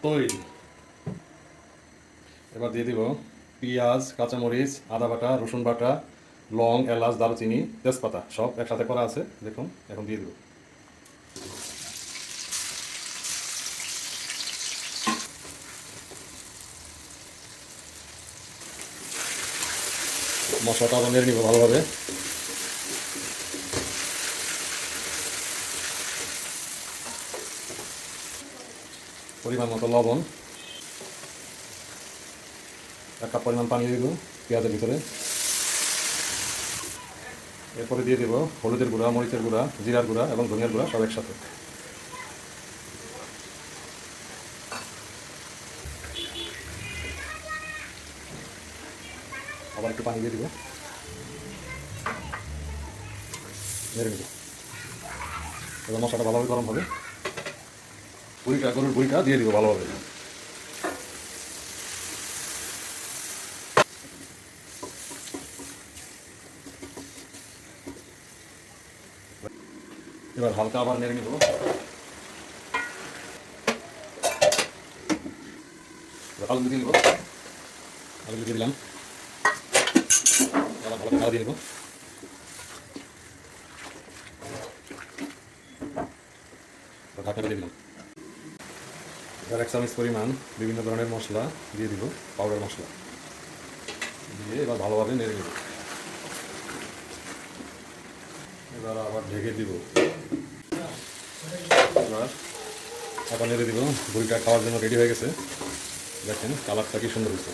তৈরি। এবার দিয়ে দিব পেঁয়াজ, কাঁচামরিচ, আদা বাটা, রসুন বাটা, লং, এলাচ, দারুচিনি, তেজপাতা সব একসাথে করা আছে। দেখুন এখন দিয়ে দেব। মশলাটা আবার নেড়ে নিব ভালোভাবে। পরিমাণ মতো লবণ, 1 কাপ পরিমাণ পানি দিয়ে দেবো পেঁয়াজের ভিতরে। এরপরে দিয়ে দেবো হলুদের গুঁড়া, মরিচের গুঁড়া, জিরার গুঁড়া এবং ধনিয়ার গুঁড়া সব একসাথে। আবার একটু পানি দিয়ে দিব, নেড়ে নেব। এবার মশলাটা ভালোভাবে গরম হবে, গরুর বুড়িটা দিয়ে দিব ভালোভাবে। এবার হালকা আবার নেড়ে নিব। আলু দিয়ে দিব, আলু দিয়ে দিলাম, আবার ভালো করে দিয়ে দেবো। ঢাকনাটা দিয়ে দিলাম। এবার 1 চামচ পরিমাণ বিভিন্ন ধরনের মশলা দিয়ে দিব, পাউডার মশলা দিয়ে এবার ভালোভাবে নেড়ে নেব। এবার আবার ঢেকে দিব। এবার আবার নেড়ে দিব। বুড়িটা খাওয়ার জন্য রেডি হয়ে গেছে। দেখেন কালারটা কি সুন্দর হয়েছে।